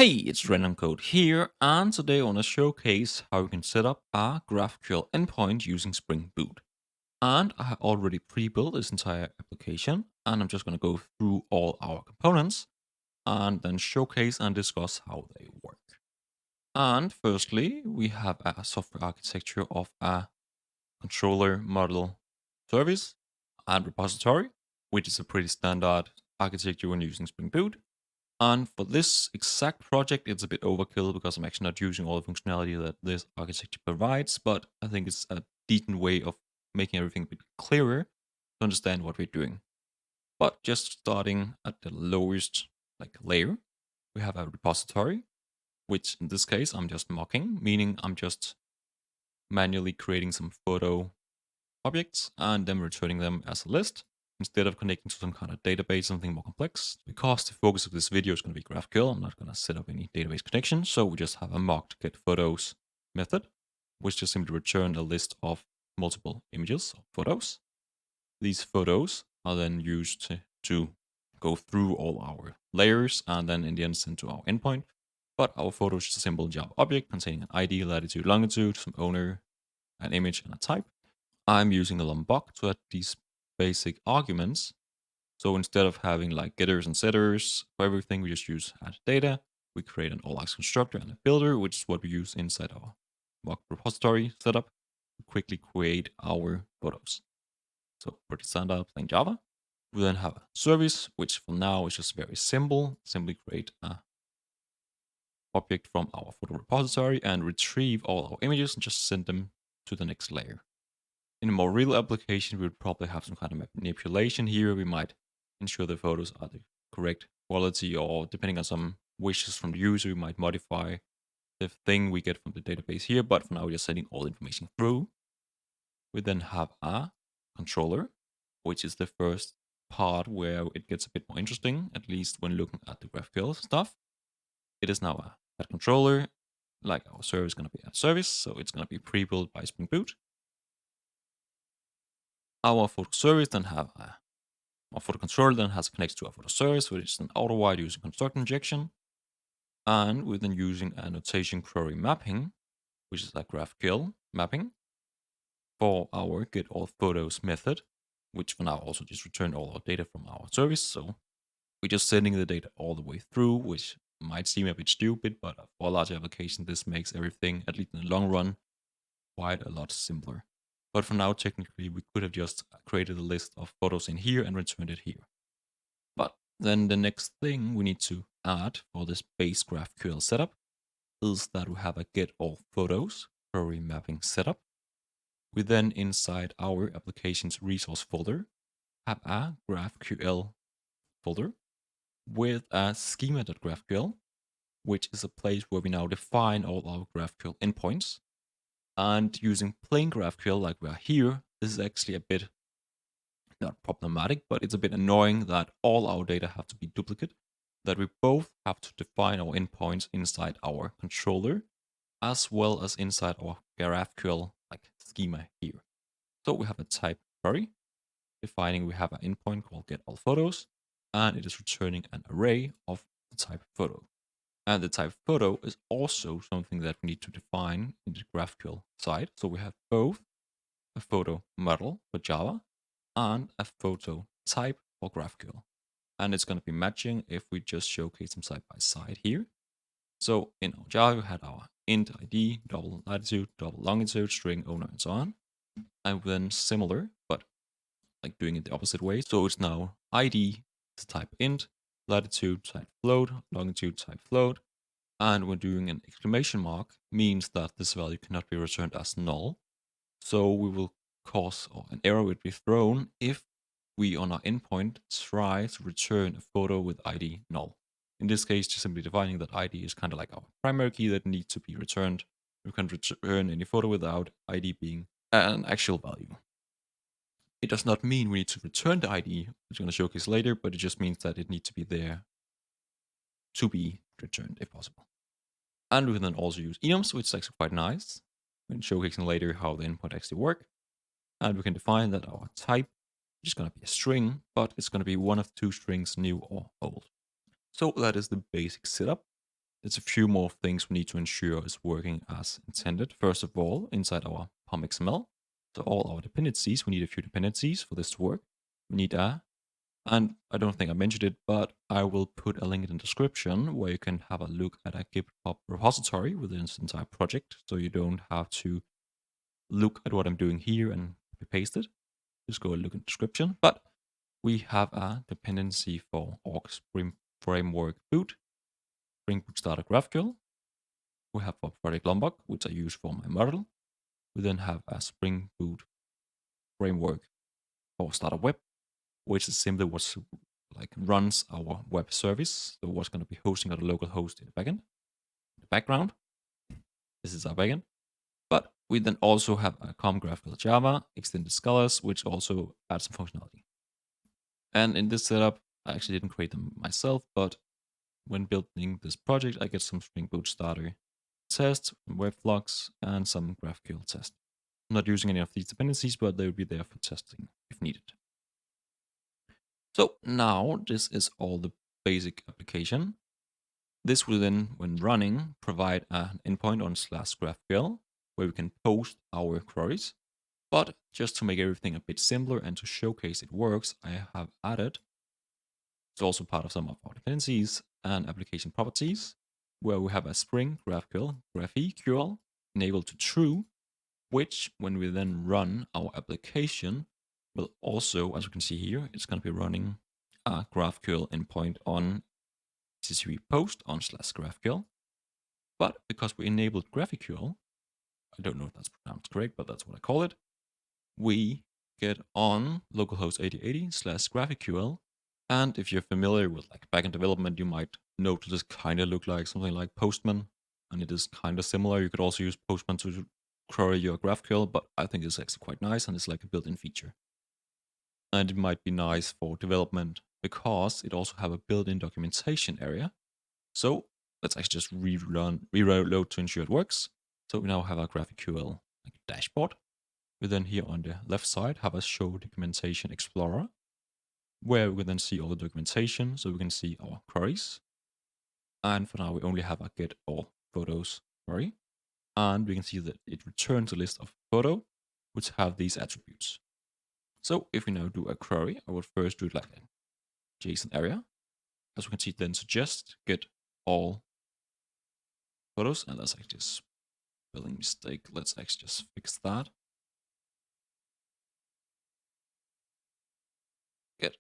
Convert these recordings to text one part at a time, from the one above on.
Hey, it's Random Code here, and today I want to showcase how you can set up a GraphQL endpoint using Spring Boot. And I have already pre-built this entire application, and I'm just going to go through all our components and then showcase and discuss how they work. And firstly, we have a software architecture of a controller, model, service, and repository, which is a pretty standard architecture when using Spring Boot. And for this exact project, it's a bit overkill because I'm actually not using all the functionality that this architecture provides, but I think it's a decent way of making everything a bit clearer to understand what we're doing. But just starting at the lowest layer, we have a repository, which in this case I'm just mocking, meaning I'm just manually creating some photo objects and then returning them as a list instead of connecting to some kind of database, something more complex. Because the focus of this video is going to be GraphQL, I'm not going to set up any database connection. So we just have a mocked get photos method, which just simply return a list of multiple images or photos. These photos are then used to go through all our layers and then in the end send to our endpoint. But our photo is just a simple Java object containing an ID, latitude, longitude, some owner, an image, and a type. I'm using a lombok to add these basic arguments. So instead of having like getters and setters for everything, we just use add data. We create an all-access constructor and a builder, which is what we use inside our mock repository setup to quickly create our photos. So pretty standard plain Java. We then have a service, which for now is just very simple. Simply create a object from our photo repository and retrieve all our images and just send them to the next layer. In a more real application, we would probably have some kind of manipulation here. We might ensure the photos are the correct quality, or depending on some wishes from the user, we might modify the thing we get from the database here. But for now, we're just sending all the information through. We then have a controller, which is the first part where it gets a bit more interesting, at least when looking at the GraphQL stuff. It is now a controller, like our service is going to be a service, so it's going to be pre-built by Spring Boot. Our photo service then have our photo controller then has connects to our photo service, which is an auto while using constructor injection. And we're then using a notation query mapping, which is a GraphQL mapping for our get all photos method, which for now also just returned all our data from our service. So we're just sending the data all the way through, which might seem a bit stupid, but for a large application, this makes everything, at least in the long run, quite a lot simpler. But for now, technically, we could have just created a list of photos in here and returned it here. But then the next thing we need to add for this base GraphQL setup is that we have a get all photos query mapping setup. We then inside our applications resource folder have a GraphQL folder with a schema.graphql, which is a place where we now define all our GraphQL endpoints. And using plain GraphQL like we are here, this is actually a bit not problematic, but it's a bit annoying that all our data have to be duplicate, that we both have to define our endpoints inside our controller, as well as inside our GraphQL schema here. So we have a type query, defining we have an endpoint called get all photos, and it is returning an array of the type photo. And the type photo is also something that we need to define in the GraphQL side. So we have both a photo model for Java and a photo type for GraphQL. And it's going to be matching if we just showcase them side by side here. So in our Java, we had our int ID, double latitude, double longitude, string owner, and so on. And then similar, but like doing it the opposite way. So it's now ID is type int, latitude type float, longitude type float. And when doing an exclamation mark means that this value cannot be returned as null. So we will cause or an error would be thrown if we on our endpoint try to return a photo with ID null. In this case, just simply defining that ID is kind of like our primary key that needs to be returned. We can return any photo without ID being an actual value. It does not mean we need to return the ID, which I'm going to showcase later, but it just means that it needs to be there to be returned if possible. And we can then also use enums, which is actually quite nice when showcasing later how the endpoint actually work. And we can define that our type is going to be a string, but it's going to be one of two strings, new or old. So that is the basic setup. there's a few more things we need to ensure is working as intended. First of all, inside our POM XML, so all our dependencies, we need a few dependencies for this to work. We need and I don't think I mentioned it, but I will put a link in the description where you can have a look at a GitHub repository within this entire project, so you don't have to look at what I'm doing here and paste it. Just go and look in the description. But we have a dependency for org Spring Framework Boot, Spring Boot Starter GraphQL. We have for Project Lombok, which I use for my model. We then have a Spring Boot Framework for Starter Web, which is simply what's like runs our web service. So what's going to be hosting on the local host in the backend. In the background, this is our backend. But we then also have a COM GraphQL Java, extended scalars, which also adds some functionality. And in this setup, I actually didn't create them myself, but when building this project, I get some Spring Boot Starter tests, web flux, and some GraphQL tests. I'm not using any of these dependencies, but they will be there for testing if needed. So now this is all the basic application. This will then, when running, provide an endpoint on /GraphQL where we can post our queries. But just to make everything a bit simpler and to showcase it works, I have added, it's also part of some of our dependencies and application properties, where we have a Spring GraphQL, GraphiQL enabled to true, which when we then run our application will also, as you can see here, it's going to be running a GraphQL endpoint on TCP post on /GraphQL. But because we enabled GraphiQL, I don't know if that's pronounced correct, but that's what I call it, we get on localhost 8080 /GraphiQL. And if you're familiar with like backend development, you might know that this kind of look like something like Postman, and it is kind of similar. You could also use Postman to query your GraphQL, but I think it's actually quite nice and it's like a built-in feature. And it might be nice for development because it also have a built-in documentation area. So let's actually just reload to ensure it works. So we now have our GraphQL like dashboard. We then here on the left side have a show documentation explorer, where we can then see all the documentation, so we can see our queries. And for now, we only have a get all photos query. And we can see that it returns a list of photo, which have these attributes. So if we now do a query, I would first do it like a JSON area. As we can see, it then suggest get all photos. And that's actually a spelling mistake. Let's actually just fix that. Get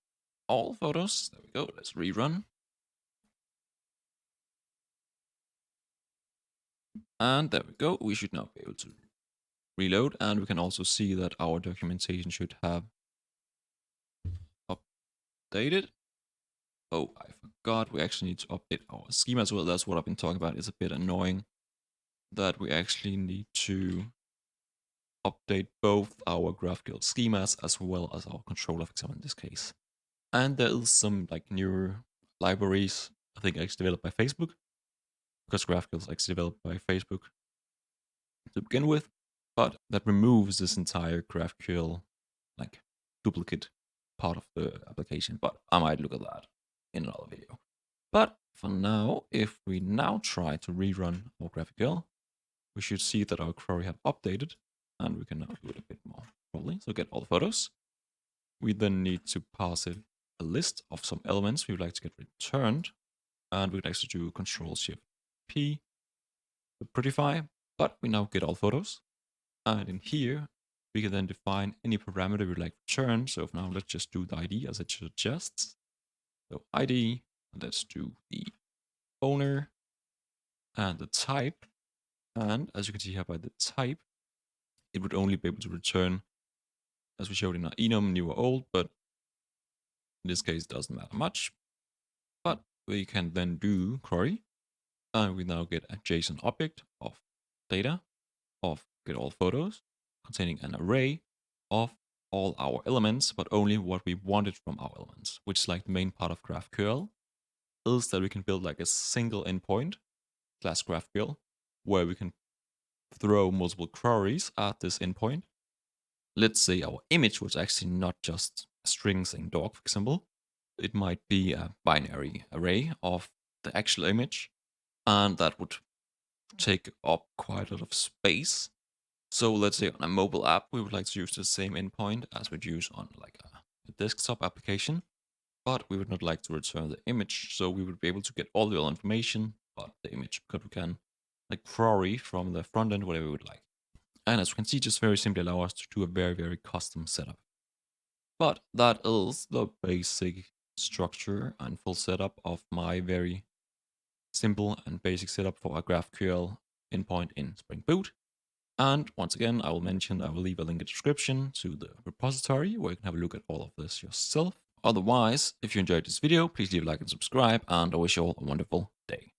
all photos. There we go. Let's rerun. And there we go. We should now be able to reload. And we can also see that our documentation should have updated. Oh, I forgot. We actually need to update our schema as well. That's what I've been talking about. It's a bit annoying that we actually need to update both our GraphQL schemas as well as our controller, for example, in this case. And there is some like newer libraries, I think actually developed by Facebook, because GraphQL is actually developed by Facebook to begin with, but that removes this entire GraphQL like duplicate part of the application. But I might look at that in another video. But for now, if we now try to rerun our GraphQL, we should see that our query have updated, and we can now do it a bit more probably. So get all the photos. We then need to pass it a list of some elements we would like to get returned, and we'd actually do Control-Shift-P to prettify, but we now get all photos. And in here, we can then define any parameter we'd like to return. So now let's just do the ID as it suggests. So ID, let's do the owner and the type. And as you can see here by the type, it would only be able to return, as we showed in our enum, new or old, but in this case, it doesn't matter much. But we can then do query, and we now get a JSON object of data of get all photos containing an array of all our elements, but only what we wanted from our elements, which is like the main part of GraphQL, is that we can build like a single endpoint /GraphQL, where we can throw multiple queries at this endpoint. Let's say our image was actually not just a string saying dog, for example. It might be a binary array of the actual image. and that would take up quite a lot of space. So let's say on a mobile app, we would like to use the same endpoint as we'd use on like a desktop application, but we would not like to return the image. So we would be able to get all the other information, but the image, because we can like query from the front end, whatever we would like. And as you can see, just very simply allow us to do a very, very custom setup. But that is the basic structure and full setup of my very simple and basic setup for a GraphQL endpoint in Spring Boot. And once again, I will leave a link in the description to the repository where you can have a look at all of this yourself. Otherwise, if you enjoyed this video, please leave a like and subscribe, and I wish you all a wonderful day.